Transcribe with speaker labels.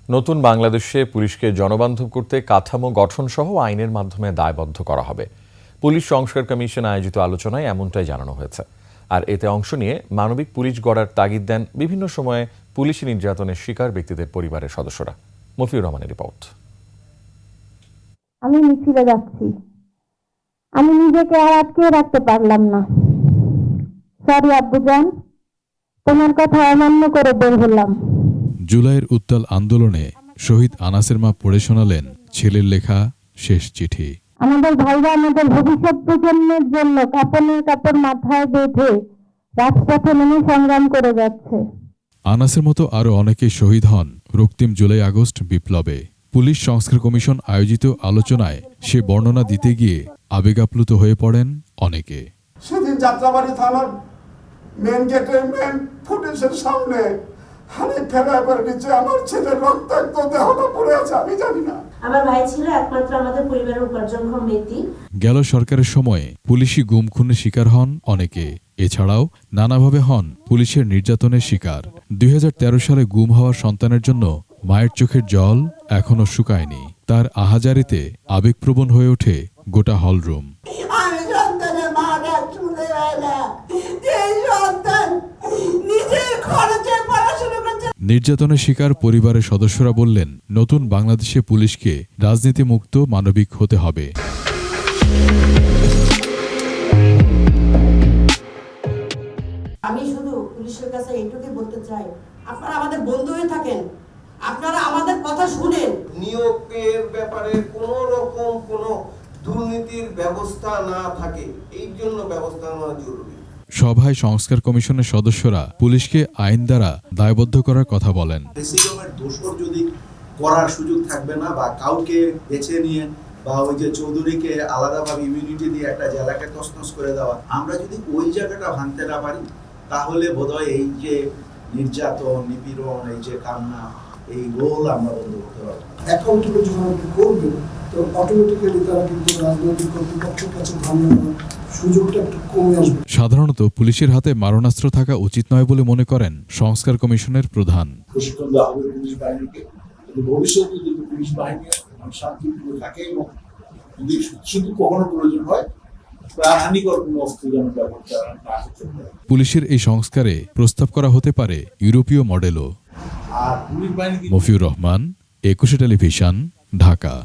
Speaker 1: নতুন বাংলাদেশে পুলিশকে জনবান্ধব করতে কাঠামো গঠন সহ আইনের মাধ্যমে দায়বদ্ধ করা হবে। পুলিশ সংস্কার কমিশন আয়োজিত আলোচনায় এমনটাই জানানো হয়েছে। আর এতে অংশ নিয়ে মানবিক পুলিশ গড়ার তাগিদ দেন বিভিন্ন সময়ে পুলিশি নির্যাতনের শিকার ব্যক্তিদের পরিবারের সদস্যরা। মফিউর রহমানের রিপোর্ট।
Speaker 2: আমি মিছিলে যাচ্ছি, আমি নিজেকে আর আটকে রাখতে পারলাম না। সরি আব্বুজান, তোমার কথা অমান্য করে বের হলাম।
Speaker 3: জুলাইয়ের উত্তাল আন্দোলনে শহীদ আনাসের মা পড়ে শোনালেন ছেলের লেখা শেষ চিঠি।
Speaker 2: আমাদের ভাইরা আমাদের ভবিষ্যৎ প্রজন্মের জন্য কাপড়ের কাপড় মাথায় বেঁধে রাজপথে নেমে সংগ্রাম করে যাচ্ছে।
Speaker 3: আনাসের মতো আরও অনেকেই শহীদ হন রক্তিম জুলাই আগস্ট বিপ্লবে। পুলিশ সংস্কার কমিশন আয়োজিত আলোচনায় সে বর্ণনা দিতে গিয়ে আবেগাপ্লুত হয়ে পড়েন অনেকে।
Speaker 4: সেদিন যাত্রাবাড়ি থানার মেন গেটের মেন ফুটেজের সামনে হানিফ ফেলাইবার নিচে আমার ছেলের রক্তাক্ত দেহটা পড়ে আছে, আমি জানি না।
Speaker 5: আমার ভাই ছিল একমাত্র আমাদের পরিবারের উপার্জনক্ষম ব্যক্তি।
Speaker 3: গেল সরকারের সময়ে পুলিশি গুম খুনের শিকার হন অনেকে। এছাড়াও নানাভাবে হন পুলিশের নির্যাতনের শিকার। 2013 সালে গুম হওয়া সন্তানের জন্য মায়ের চোখের জল এখনো শুকায়নি। তার আহাজারিতে আবেগপ্রবণ হয়ে ওঠে গোটা হলরুম। নির্যাতনের শিকার পরিবারের সদস্যরা বললেন, নতুন বাংলাদেশে পুলিশকে রাজনীতিমুক্ত মানবিক হতে হবে।
Speaker 6: আমি শুধু পুলিশের কাছে এইটুকুই বলতে চাই, আপনারা আমাদের বন্ধু হয়ে থাকেন, আপনারা আমাদের কথা শুনেন।
Speaker 7: নিয়োগের ব্যাপারে কোনো রকম কোনো দুর্নীতির ব্যবস্থা না থাকে, এই জন্য ব্যবস্থা নেওয়া জরুরি।
Speaker 3: সভায় সংস্কার কমিশনের সদস্যরা পুলিশকে আইন দ্বারা দায়বদ্ধ করার কথা বলেন।
Speaker 8: বেসিকমের দোষর যদি করার সুযোগ থাকবে না, বা কাউকে বেছে নিয়ে বা ওই যে চৌধুরীকে আলাদাভাবে ইমিউনিটি দিয়ে একটা জেলাকে তছনছ করে দেওয়া, আমরা যদি ওই জায়গাটা ভাঙতে না পারি তাহলে বোধহয় এই যে নির্যাতন, নিপীড়ন, এই যে কান্না, এই রোল আমরা বন্ধ করতে পারবো।
Speaker 4: অ্যাকাউন্টেবিলিটি যখন করবে তো অটোমেটিক্যালি তারা কিন্তু রাজনৈতিক কর্তৃপক্ষের কাছে ধন্যবাদ সুযোগটা একটু কমে আসবে।
Speaker 3: সাধারণত পুলিশের হাতে মারণাস্ত্র থাকা উচিত নয় বলে মনে করেন সংস্কার কমিশনের প্রধান।
Speaker 9: প্রশিক্ষণ দেওয়া হবে পুলিশ বাহিনীকে, ভবিষ্যতে যদি পুলিশ বাহিনী শান্তিপূর্ণ থাকে এবং যদি শুধু কখনো প্রয়োজন হয় প্রাণহানিকর কোনো অস্ত্র যেন ব্যবহার না করতে পারে।
Speaker 3: পুলিশের এই সংস্কারে প্রস্তাব করা হতে পারে ইউরোপীয় মডেলও।
Speaker 9: আর পুলিশ বাহিনী
Speaker 3: মফিউর রহমান, 21 টেলিভিশন, ঢাকা।